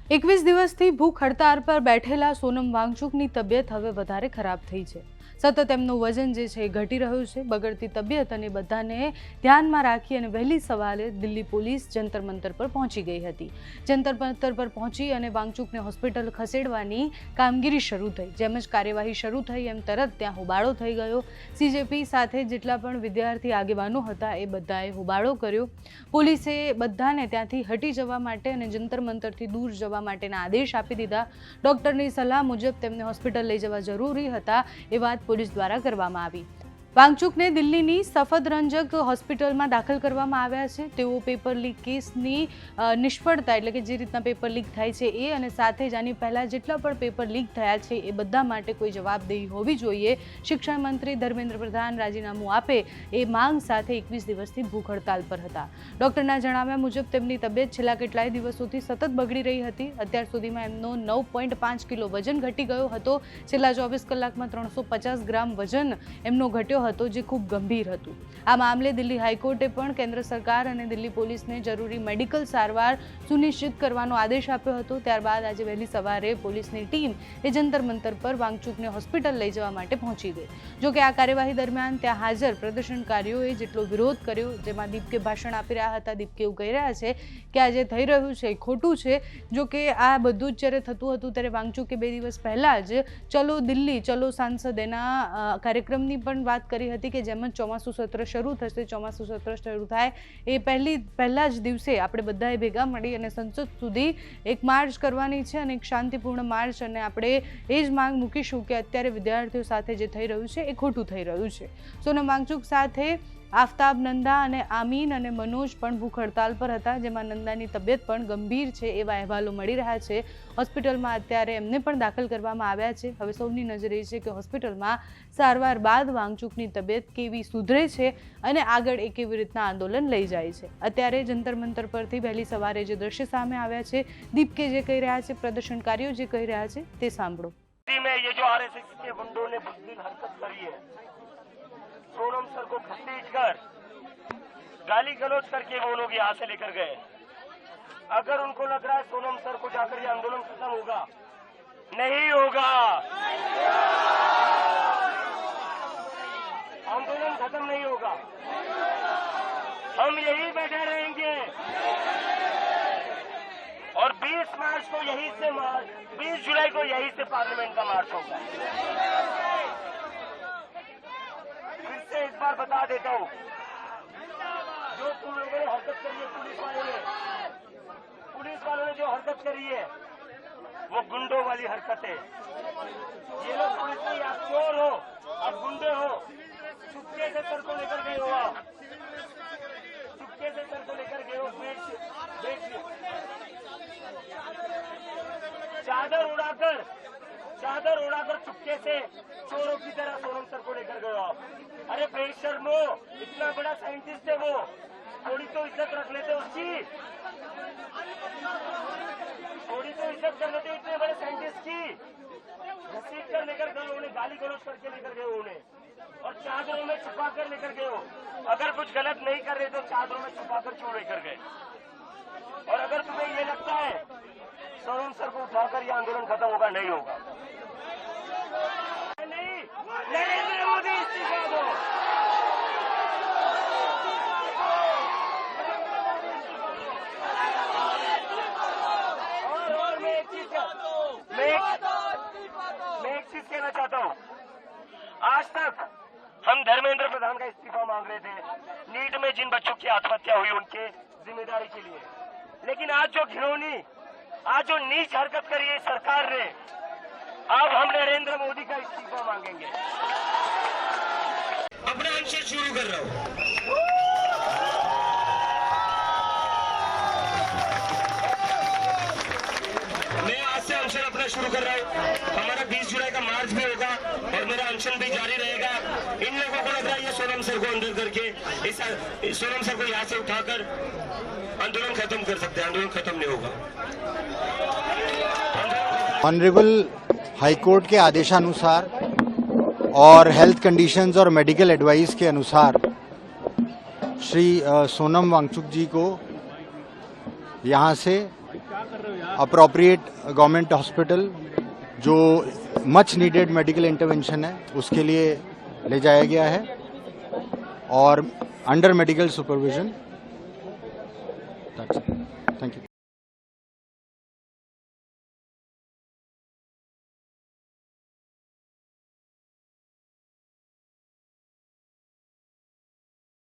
21 દિવસથી ભૂખ હડતાળ પર બેઠેલા સોનમ વાંગચુકની તબિયત હવે વધારે ખરાબ થઈ છે। સતત એમનું વજન જે છે એ ઘટી રહ્યું છે। બગડતી તબિયત અને બધાને ધ્યાનમાં રાખી અને વહેલી સવારે દિલ્હી પોલીસ જંતર મંતર પર પહોંચી ગઈ હતી। જંતર મંતર પર પહોંચી અને વાંગચુકને હોસ્પિટલ ખસેડવાની કામગીરી શરૂ થઈ। જેમ જ કાર્યવાહી શરૂ થઈ એમ તરત ત્યાં હોબાળો થઈ ગયો। સીજેપી સાથે જેટલા પણ વિદ્યાર્થી આગેવાનો હતા એ બધાએ હોબાળો કર્યો। પોલીસે બધાને ત્યાંથી હટી જવા માટે અને જંતર મંતરથી દૂર જવા માટેના આદેશ આપી દીધા। ડોક્ટરની સલાહ મુજબ તેમને હોસ્પિટલ લઈ જવા જરૂરી હતા એ વાત પોલીસ દ્વારા કરવામાં આવી। વાંગચુકને દિલ્હીની સફદરજંગ હોસ્પિટલમાં દાખલ કરવામાં આવ્યા છે। તેઓ પેપર લીક કેસની નિષ્ફળતા એટલે કે જે રીતના પેપર લીક થાય છે એ અને સાથે જ આની પહેલાં જેટલા પણ પેપર લીક થયા છે એ બધા માટે કોઈ જવાબદેહી હોવી જોઈએ। શિક્ષણ મંત્રી ધર્મેન્દ્ર પ્રધાન રાજીનામું આપે એ માંગ સાથે 21 દિવસથી ભૂખ હડતાલ પર હતા। ડોક્ટરના જણાવ્યા મુજબ તેમની તબિયત છેલ્લા કેટલાય દિવસોથી સતત બગડી રહી હતી। અત્યાર સુધીમાં એમનો 9.5 કિલો વજન ઘટી ગયો હતો। છેલ્લા 24 કલાકમાં 350 ગ્રામ વજન એમનો ઘટ્યો હતો જે ખૂબ ગંભીર હતું। આ મામલે દિલ્હી હાઈકોર્ટે પણ કેન્દ્ર સરકાર અને દિલ્હી પોલીસને જરૂરી મેડિકલ સારવાર સુનિશ્ચિત કરવાનો આદેશ આપ્યો હતો। ત્યારબાદ આજે વહેલી સવારે પોલીસની ટીમ એ જંતર મંતર પર વાંગચુકને હોસ્પિટલ લઈ જવા માટે પહોંચી ગઈ। જો કે આ કાર્યવાહી દરમિયાન ત્યાં હાજર પ્રદર્શનકારીઓએ જેટલો વિરોધ કર્યો, જેમાં દીપકે ભાષણ આપી રહ્યા હતા। દીપકે એવું કહી રહ્યા છે કે આ જે થઈ રહ્યું છે એ ખોટું છે। જો કે આ બધું જ જ્યારે થતું હતું ત્યારે વાંગચુકે 2 દિવસ પહેલાં જ ચલો દિલ્હી ચલો સાંસદ એના કાર્યક્રમની પણ વાત કરી હતી કે જેમ જ ચોમાસું સત્ર શરૂ થશે, ચોમાસું સત્ર શરૂ થાય એ પહેલા જ દિવસે આપણે બધાએ ભેગા મળી અને સંસદ સુધી એક માર્ચ કરવાની છે અને એક શાંતિપૂર્ણ માર્ચ, અને આપણે એ જ માંગ મૂકીશું કે અત્યારે વિદ્યાર્થીઓ સાથે જે થઈ રહ્યું છે એ ખોટું થઈ રહ્યું છે। સોનમ વાંગચુક સાથે આફતાબ નંદા અને આમીન અને મનોજ પણ ભૂખ હડતાલ પર હતા, જેમાં નંદાની તબિયત પણ ગંભીર છે એવા અહેવાલો મળી રહ્યા છે। હોસ્પિટલમાં અત્યારે એમને પણ દાખલ કરવામાં આવ્યા છે। હવે સૌની નજર એ છે કે હોસ્પિટલમાં સારવાર બાદ વાંગચુકની તબિયત કેવી સુધરે છે અને આગળ એ કેવી રીતના આંદોલન લઈ જાય છે। અત્યારે જંતર મંતર પરથી વહેલી સવારે જે દ્રશ્ય સામે આવ્યા છે, દીપકે જે કહી રહ્યા છે, પ્રદર્શનકારીઓ જે કહી રહ્યા છે તે સાંભળો। सोनम सर को खतीज कर गाली गलौज करके वो लोग यहाँ से लेकर गए। अगर उनको लग रहा है सोनम सर को जाकर ये आंदोलन खत्म होगा, नहीं होगा। आंदोलन खत्म नहीं होगा, हम यही बैठे रहेंगे और 20 मार्च को यही से 20 जुलाई को यही से पार्लियामेंट का मार्च होगा। इस बार बता देता हूँ, जो तुम लोगों ने हरकत करी है, पुलिस वालों ने जो हरकत करी है वो गुंडों वाली हरकत है। ये लोग पुलिस में आप चोर हो, आप गुंडे हो, चुपके से सर को लेकर गए हो, आप चुपके से सर को लेकर गए हो, चादर उड़ाकर चुपके से चोरों की तरह सोनम सर को लेकर गए हो आप। अरे बेशर्मो, इतना बड़ा साइंटिस्ट है वो, थोड़ी तो इज्जत रख लेते उसकी, थोड़ी तो इज्जत कर लेते इतने बड़े साइंटिस्ट की। घसीट कर लेकर गए उन्हें, गाली गलौज करके लेकर गए उन्हें और चादरों में छुपा कर लेकर गए हो। अगर कुछ गलत नहीं कर रहे तो चादरों में छुपा कर क्यों लेकर गए? और अगर तुम्हें ये लगता है सोनम सर को उठाकर यह आंदोलन खत्म होगा, नहीं होगा। नरेंद्र मोदी इस्तीफा दो। और मैं एक चीज कहना चाहता हूँ, आज तक हम धर्मेंद्र प्रधान का इस्तीफा मांग रहे थे नीट में जिन बच्चों की आत्महत्या हुई उनके जिम्मेदारी के लिए, लेकिन आज जो घिनौनी, आज जो नीच हरकत करी है सरकार ने, अब हम नरेंद्र मोदी का इस्तीफा मांगेंगे। अपना आंसर शुरू कर रहा हूं। मैं आज से अनशन अपना शुरू कर रहा हूं। हमारा 20 जुलाई का मार्च भी होगा और मेरा अनशन भी जारी रहेगा। इन लोगों को लग रहा है ये सोनम सर को अंदर करके इस सोनम सर को यहाँ से उठाकर आंदोलन खत्म कर सकते हैं, आंदोलन खत्म नहीं होगा। ऑनरेबल हाईकोर्ट के आदेशानुसार और हेल्थ कंडीशंस और मेडिकल एडवाइस के अनुसार श्री सोनम वांगचुक जी को यहाँ से अप्रोप्रिएट गवर्नमेंट हॉस्पिटल जो मच नीडेड मेडिकल इंटरवेंशन है उसके लिए ले जाया गया है और under medical supervision. Thank you.